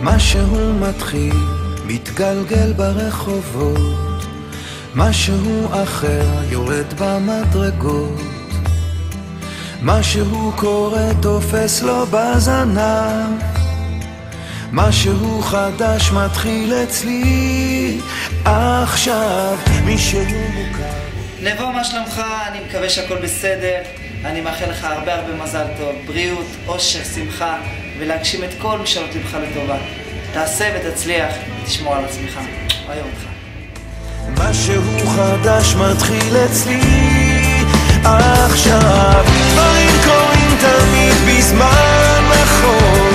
משהו מתחיל, מתגלגל ברחובות, משהו אחר יורד במדרגות, משהו קורה תופס לו בזנב, משהו חדש מתחיל אצלי עכשיו, מישהו מוכר. נבו, מה שלומך? אני מקווה שהכל בסדר. אני מאחל לך הרבה מזל טוב, בריאות, אושר, שמחה, ולהגשים את כל משאלות לבך לטובה. תעשה ותצליח, תשמור על עצמך. אוהב אותך. משהו חדש מתחיל אצלי עכשיו, דברים קורים תמיד בזמן נכון,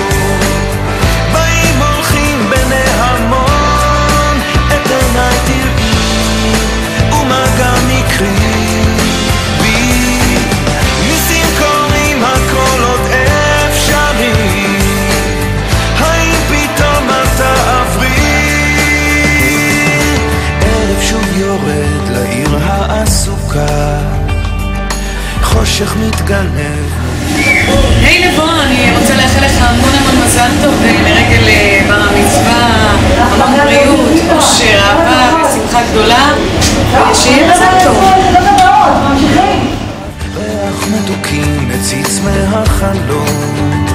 באים הולכים בני המון, את עיניי תראי ומגע מקרי בי, ניסים קורים הכל עוד אפשרי, האם פתאום אתה עברי, ערב שוב יורד לעיר העסוקה, חושך מתגנב. היי נבו, אני רוצה לאחל לך המון מזל טוב לרגל בר המצווה, המון בריאות, אושר, אהבה ושמחה גדולה, שיהיה מזל טוב. ריח מתוקים מציץ מהחלום,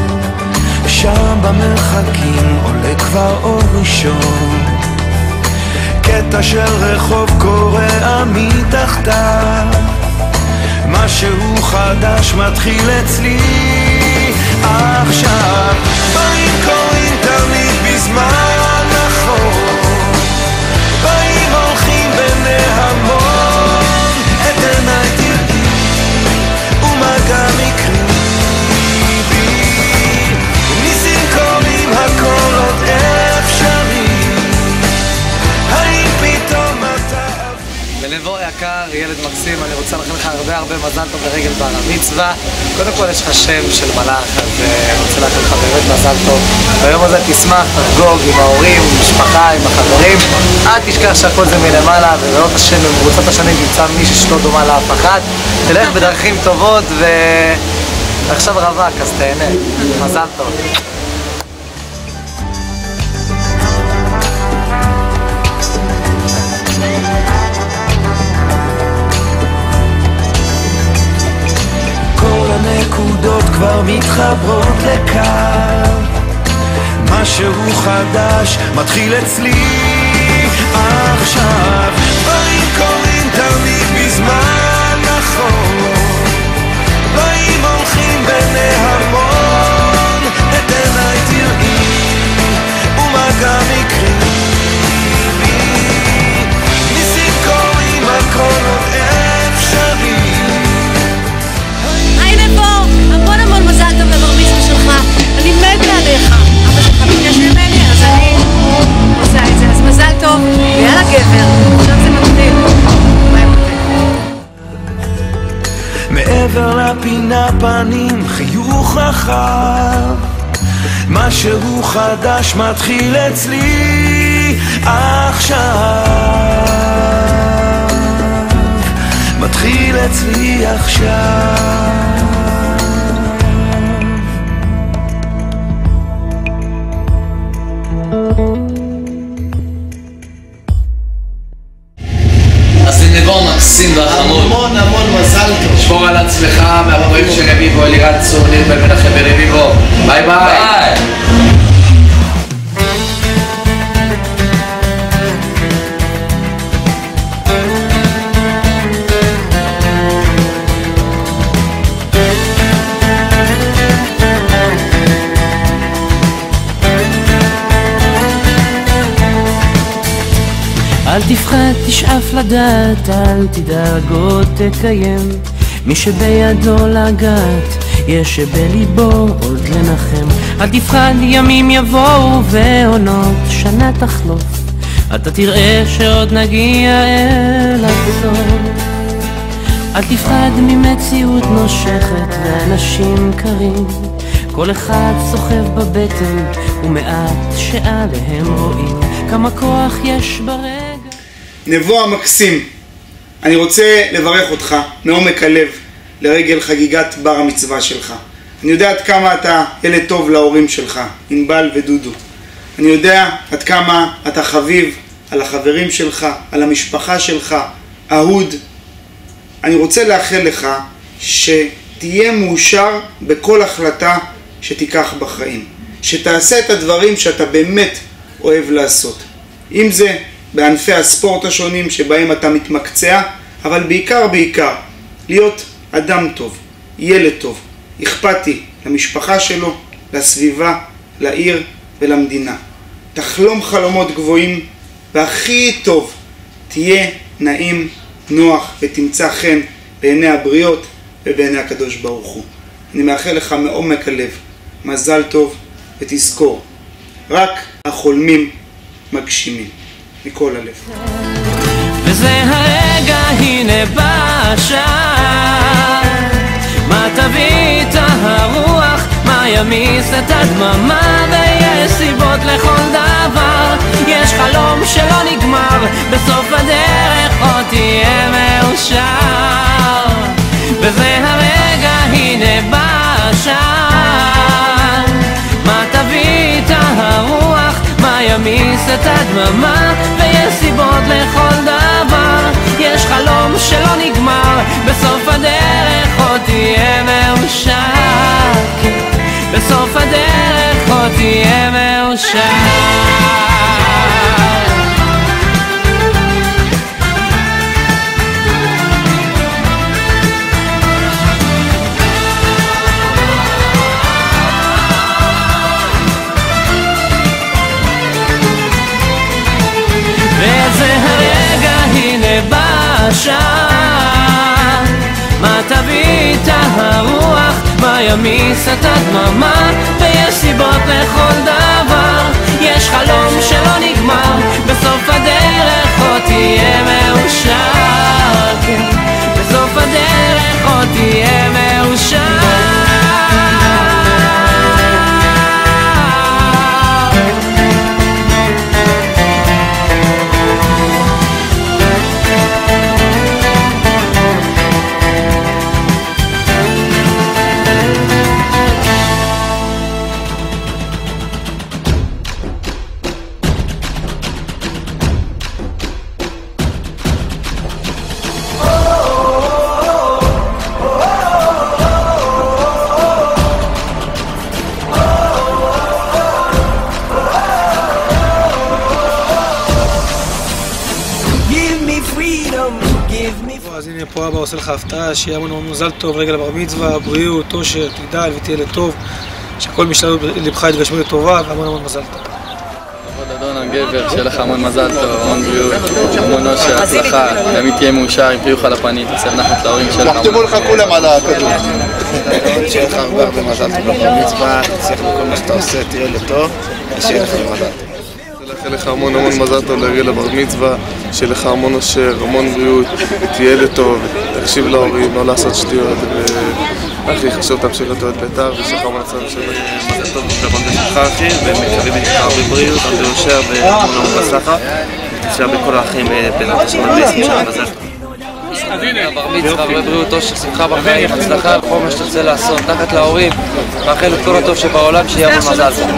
שם במרחקים עולה כבר אור ראשון, קטע של רחוב קורע מתחתיו, משהו חדש מתחיל אצלי עכשיו, באים קוראים תמיד בזמן נכון, באים הולכים בני המון, את עיניי תראי ומגע מקרי בי, ניסים קוראים הכל עוד אפשרי, האם פתאום אתה ונבו יקר, ילד מקסים, אני רוצה לאחל לך הרבה מזל טוב לרגל בר המצווה. קודם כל יש לך שם של מלאך, אז אני רוצה לאחל לך באמת מזל טוב. ביום הזה תשמח, תחגוג עם ההורים, עם המשפחה, עם החברים. אל תשכח שהכל זה מלמעלה, ובעוד השם במרוצת השנים תמצא מישהו שלא דומה לאף אחד. תלך בדרכים טובות ועכשיו רווק, אז תהנה. מזל טוב. הנקודות כבר מתחברות לקו, משהו חדש מתחיל אצלי עכשיו, דברים קורים תמיד בזמן נכון, באים הולכים בני המון, את עיניי תראי ומגע מקרי בי, ניסים קורים הכל עוד אפשרי. המון מזל טוב לבר מצווה שלך, אני מת עליך, אבא שלך ביקש ממני, אז אני עושה את זה, אז מזל טוב, ויאללה גבר, עכשיו זה מתחיל. מעבר לפינה פנים חיוך רחב, משהו חדש מתחיל אצלי עכשיו, מתחיל אצלי עכשיו. אז נבו מקסים והחמוד, המון מזל טוב. שמור על עצמך מהפרויקט של רביבו, אלירן צור, ניר בן מנחם ברביבו. ביי ביי. אל תפחד, תשאף לדעת, אל תדאג עוד תקיים, מי שבידו לגעת, יש שבליבו עוד לנחם. אל תפחד, ימים יבואו ועונות שנה תחלוף, אתה תראה שעוד נגיע אל הסוף. אל תפחד ממציאות נושכת ואנשים קרים, כל אחד סוחב בבטן ומעט שעליהם רואים כמה כוח יש ברגע. נבו המקסים, אני רוצה לברך אותך מעומק הלב לרגל חגיגת בר המצווה שלך. אני יודע עד כמה אתה ילד טוב להורים שלך, ענבל ודודו. אני יודע עד כמה אתה חביב על החברים שלך, על המשפחה שלך, אהוד. אני רוצה לאחל לך שתהיה מאושר בכל החלטה שתיקח בחיים, שתעשה את הדברים שאתה באמת אוהב לעשות, אם זה בענפי הספורט השונים שבהם אתה מתמקצע, אבל בעיקר להיות אדם טוב, ילד טוב, אכפתי למשפחה שלו, לסביבה, לעיר ולמדינה. תחלום חלומות גבוהים, והכי טוב, תהיה נעים, נוח ותמצא חן בעיני הבריות ובעיני הקדוש ברוך הוא. אני מאחל לך מעומק הלב מזל טוב, ותזכור, רק החולמים מגשימים. מכל הלב. וזה הרגע, הנה בא השעה, מה תביא את הרוח, מה ימיס את הדממה, ויש סיבות לכל דבר, יש חלום שלא נגמר, בסוף הדרך עוד תהיה מאושר. וזה הרגע, הנה בא השעה, מה תביא את הרוח, מה ימיס את הדממה, ויש סיבות לכל דבר, יש חלום שלא נגמר, בסוף הדרך עוד תהיה מאושר. בסוף הדרך עוד תהיה מאושר. מה תביא את הרוח, מה ימיס את הדממה, ויש סיבות לכל דבר, יש חלום שלא נגמר, בסוף הדרך עוד תהיה מאושר. בסוף הדרך עוד תהיה מאושר. אז הנה פה אבא עושה לך הפתעה, שיהיה המון מזל טוב, רגע לבר מצווה, בריאות, אושר, תגדל ותהיה לטוב, שכל משתנות לבך יתגשמו לטובה, והמון מזל טוב. כבוד אדון הגבר, שיהיה לך המון מזל טוב, המון בריאות, המון אושר, הצלחה, תמיד תהיה מאושר עם חיוך על הפנים, תעשה נחת להורים שלך. תחתמו לך כולם על הכדור. שיהיה לך הרבה מזל טוב לבר מצווה, תצליח בכל מה שאתה עושה, תהיה לטוב, ושיהיה לך מזל טוב. שיהיה לך המון מזל טוב לרגל לבר מצווה, שיהיה לך המון אושר, המון בריאות, תהיה לטוב, תקשיב להורים, לא לעשות שטויות, והכי חשוב תמשיך להיות בית"ר, ושיהיה לך המון מזל טוב לבנדה שלך אחי, ומקווים איתך הרבה בריאות, הרבה אושר והמון הצלחה, ותפשיע בכל האחים בעזרת השם ב-20 שנה מזל טוב. בר מצווה, הרבה בריאות, אושר, שמחה בחיים, הצלחה בכל מה שאתה רוצה לעשות, תחת להורים, מאחל את כל הטוב שבעולם, שיהיה המון מזל טוב.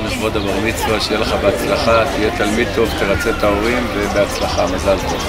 לכבוד הבר מצווה, שיהיה לך בהצלחה, תהיה תלמיד טוב, תרצה את ההורים ובהצלחה, מזל טוב.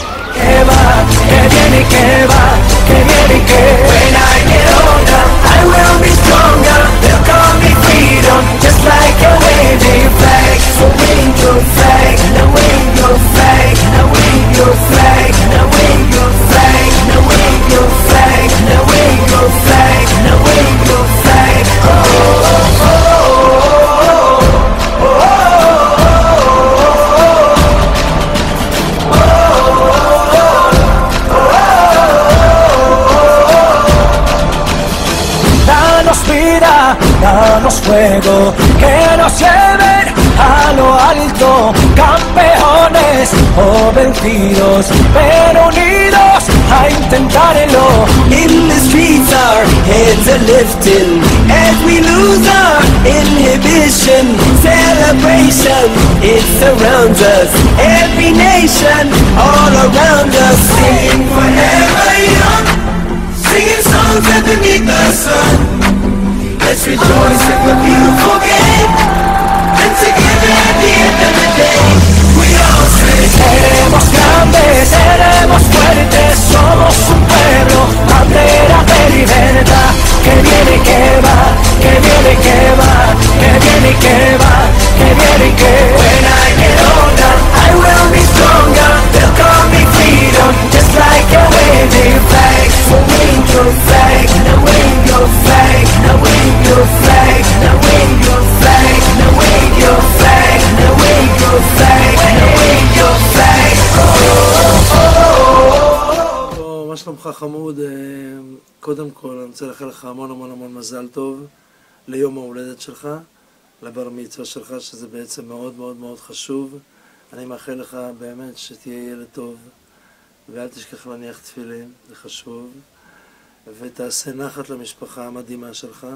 Danos fuego, que nos lleven a lo alto, campeones o vencidos, pero unidos a intentarlo. In the streets our heads are lifting, as we lose our inhibition. Celebration, it surrounds us, every nation, all around us. Sing forever young, singing songs underneath the sun. Let's rejoice in the beautiful game. שלומך חמוד, קודם כל אני רוצה לאחל לך המון המון המון מזל טוב ליום ההולדת שלך, לבר מצווה שלך, שזה בעצם מאוד מאוד מאוד חשוב. אני מאחל לך באמת שתהיה ילד טוב, ואל תשכח להניח תפילין, זה חשוב, ותעשה נחת למשפחה המדהימה שלך,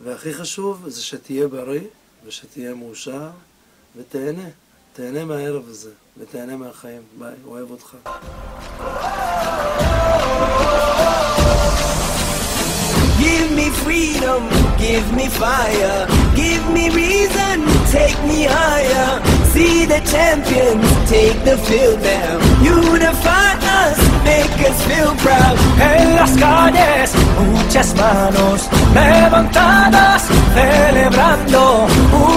והכי חשוב זה שתהיה בריא ושתהיה מאושר ותהנה, תהנה מהערב הזה ותהנה מהחיים. ביי, אוהב אותך. Give me freedom, give me fire, give me reason, take me higher. See the champions take the field now. Unify us, make us feel proud. En las calles, muchas manos levantadas, celebrando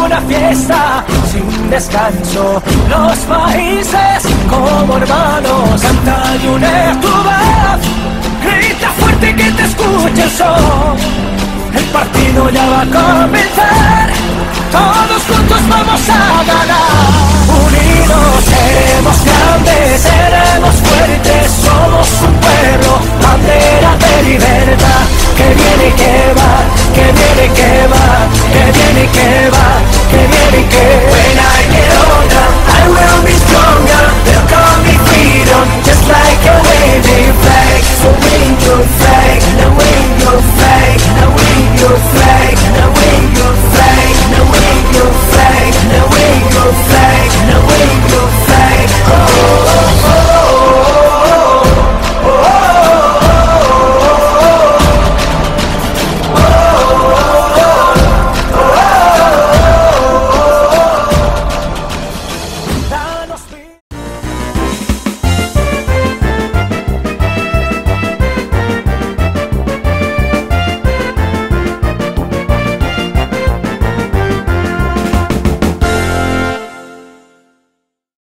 una fiesta sin descanso. Los países como hermanos, canta y une tu voz. Grita fuerte que te escuche el sol. El partido ya va a comenzar. Todos juntos vamos a ganar. Unidos seremos grandes, seremos fuertes. Somos un pueblo, bandera de libertad. Que viene y que va, que viene y que va, que viene y que va.